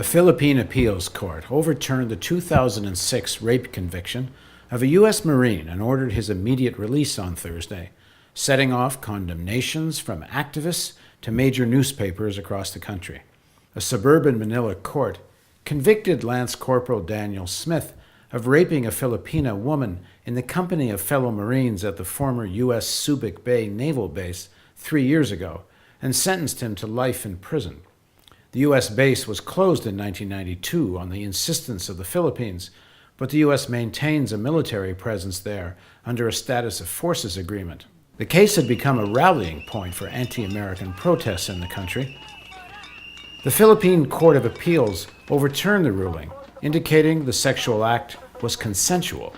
Philippine appeals court overturned the 2006 rape conviction of a U.S. Marine and ordered his immediate release on Thursday, setting off condemnations from activists to major newspapers across the country. A suburban Manila court convicted Lance Corporal Daniel Smith of raping a Filipina woman in the company of fellow Marines at the former U.S. Subic Bay Naval Base 3 years ago and sentenced him to life in prison. The U.S. base was closed in 1992 on the insistence of the Philippines, but the U.S. maintains a military presence there under a status of forces agreement. The case had become a rallying point for anti-American protests in the country. The Philippine Court of Appeals overturned the ruling, indicating the sexual act was consensual.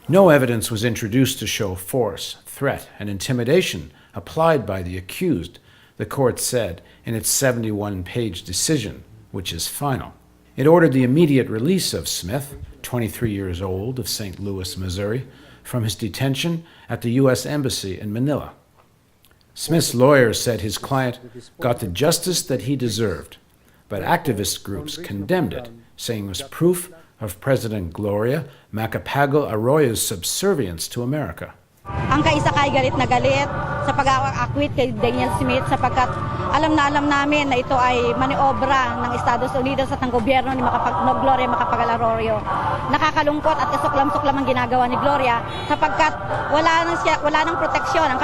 No evidence was introduced to show force, threat, and intimidation applied by the accused, the court said in its 71-page decision, which is final. It ordered the immediate release of Smith, 23 years old, of St. Louis, Missouri, from his detention at the U.S. Embassy in Manila. Smith's lawyer said his client got the justice that he deserved, but activist groups condemned it, saying it was proof of President Gloria Macapagal Arroyo's subservience to America. Ang Kaisa Ka ay galit na galit sa pag-acquit kay Daniel Smith sapagkat alam namin na ito ay maniobra ng Estados Unidos at ng gobyerno ni Gloria Macapagal Arroyo. Nakakalungkot at kasuklam-suklam ang ginagawa ni Gloria sapagkat wala nang proteksyon ang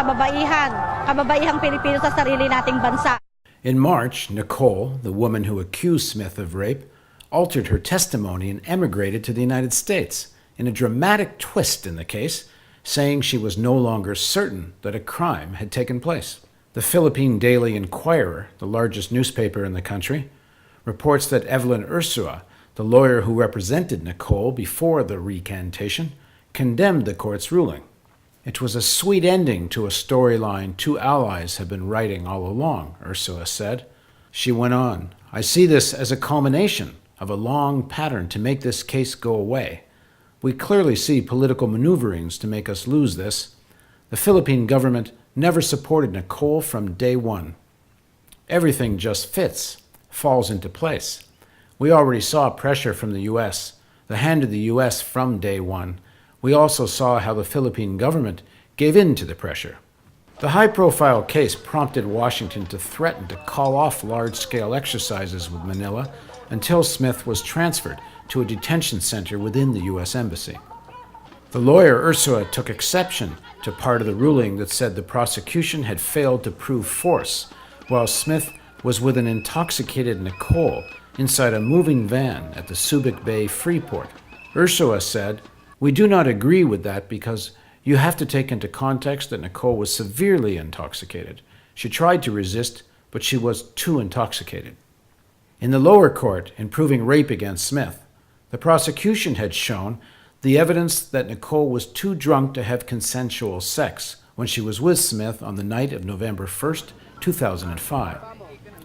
kababaihang Pilipino sa sarili nating bansa. In March, Nicole, the woman who accused Smith of rape, altered her testimony and emigrated to the United States in a dramatic twist in the case, saying she was no longer certain that a crime had taken place. The Philippine Daily Inquirer, the largest newspaper in the country, reports that Evelyn Ursua, the lawyer who represented Nicole before the recantation, condemned the court's ruling. It was a sweet ending to a storyline two allies have been writing all along, Ursula said. She went on, "I see this as a culmination of a long pattern to make this case go away. We clearly see political maneuverings to make us lose this. The Philippine government never supported Nicole from day one. Everything just fits, falls into place. We already saw pressure from the U.S., the hand of the U.S. from day one. We also saw how the Philippine government gave in to the pressure." The high-profile case prompted Washington to threaten to call off large-scale exercises with Manila until Smith was transferred to a detention center within the U.S. Embassy. The lawyer Ursula took exception to part of the ruling that said the prosecution had failed to prove force, while Smith was with an intoxicated Nicole inside a moving van at the Subic Bay Freeport. Ursula said, "We do not agree with that because you have to take into context that Nicole was severely intoxicated. She tried to resist, but she was too intoxicated." In the lower court, in proving rape against Smith, the prosecution had shown the evidence that Nicole was too drunk to have consensual sex when she was with Smith on the night of November 1st, 2005.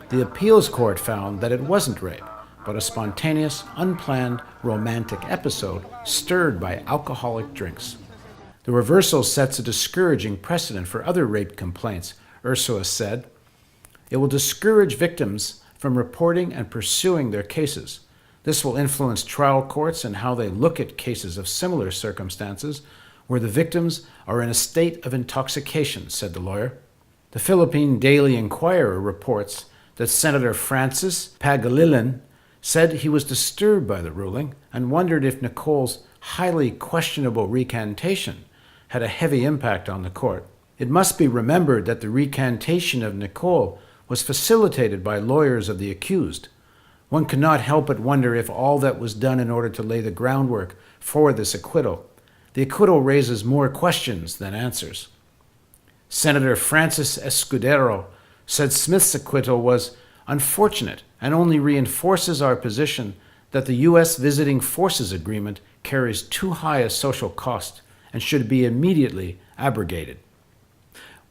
The appeals court found that it wasn't rape, but a spontaneous, unplanned, romantic episode stirred by alcoholic drinks. The reversal sets a discouraging precedent for other rape complaints, Ursula said. It will discourage victims from reporting and pursuing their cases. This will influence trial courts and how they look at cases of similar circumstances where the victims are in a state of intoxication, said the lawyer. The Philippine Daily Inquirer reports that Senator Francis Pangilinan said he was disturbed by the ruling and wondered if Nicole's highly questionable recantation had a heavy impact on the court. It must be remembered that the recantation of Nicole was facilitated by lawyers of the accused. One cannot help but wonder if all that was done in order to lay the groundwork for this acquittal. The acquittal raises more questions than answers. Senator Francis Escudero said Smith's acquittal was unfortunate and only reinforces our position that the U.S. Visiting Forces Agreement carries too high a social cost and should be immediately abrogated.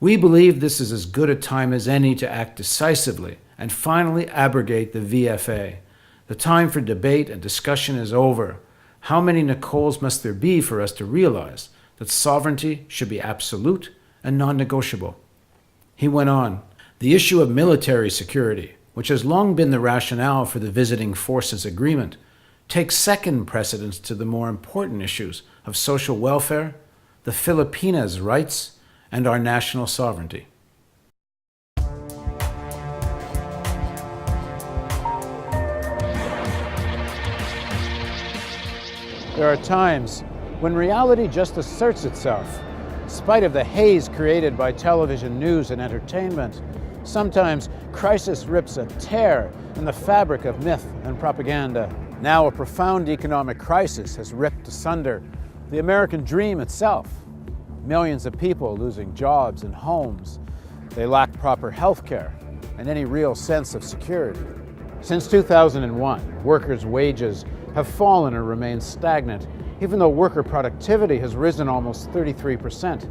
We believe this is as good a time as any to act decisively and finally abrogate the VFA. The time for debate and discussion is over. How many Nicoles must there be for us to realize that sovereignty should be absolute and non-negotiable? He went on, the issue of military security, which has long been the rationale for the Visiting Forces Agreement, takes second precedence to the more important issues of social welfare, the Filipinas' rights, and our national sovereignty. There are times when reality just asserts itself. In spite of the haze created by television news and entertainment, sometimes crisis rips a tear in the fabric of myth and propaganda. Now a profound economic crisis has ripped asunder the American dream itself. Millions of people losing jobs and homes. They lack proper health care and any real sense of security. Since 2001, workers' wages have fallen or remained stagnant, even though worker productivity has risen almost 33%.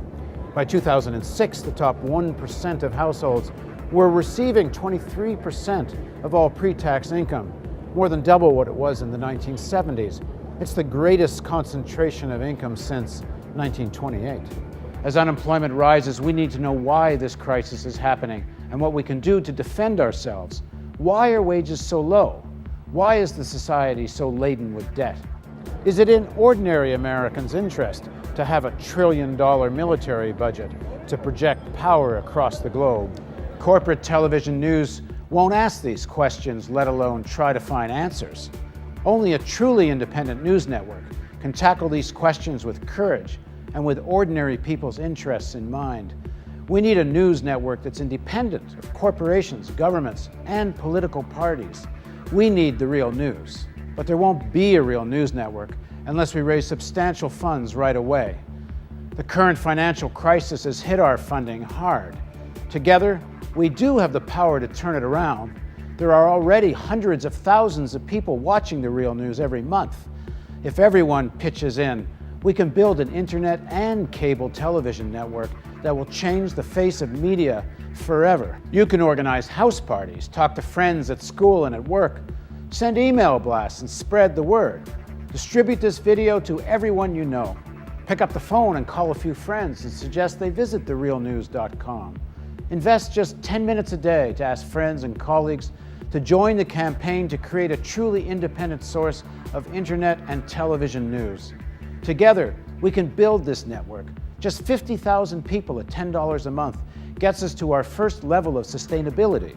By 2006, the top 1% of households were receiving 23% of all pre-tax income, more than double what it was in the 1970s. It's the greatest concentration of income since 1928. As unemployment rises, we need to know why this crisis is happening and what we can do to defend ourselves. Why are wages so low? Why is the society so laden with debt? Is it in ordinary Americans' interest to have $1 trillion military budget to project power across the globe? Corporate television news won't ask these questions, let alone try to find answers. Only a truly independent news network can tackle these questions with courage and with ordinary people's interests in mind. We need a news network that's independent of corporations, governments, and political parties. We need the real news. But there won't be a real news network unless we raise substantial funds right away. The current financial crisis has hit our funding hard. Together, we do have the power to turn it around. There are already hundreds of thousands of people watching the real news every month. If everyone pitches in, we can build an internet and cable television network that will change the face of media forever. You can organize house parties, talk to friends at school and at work, send email blasts and spread the word. Distribute this video to everyone you know. Pick up the phone and call a few friends and suggest they visit therealnews.com. Invest just 10 minutes a day to ask friends and colleagues to join the campaign to create a truly independent source of internet and television news. Together, we can build this network. Just 50,000 people at $10 a month gets us to our first level of sustainability.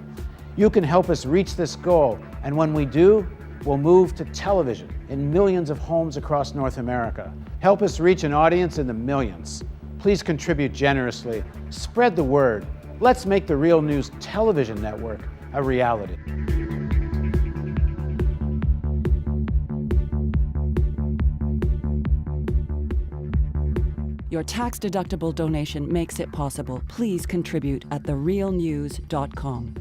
You can help us reach this goal, and when we do, we'll move to television in millions of homes across North America. Help us reach an audience in the millions. Please contribute generously. Spread the word. Let's make the Real News television network a reality. Your tax-deductible donation makes it possible. Please contribute at therealnews.com.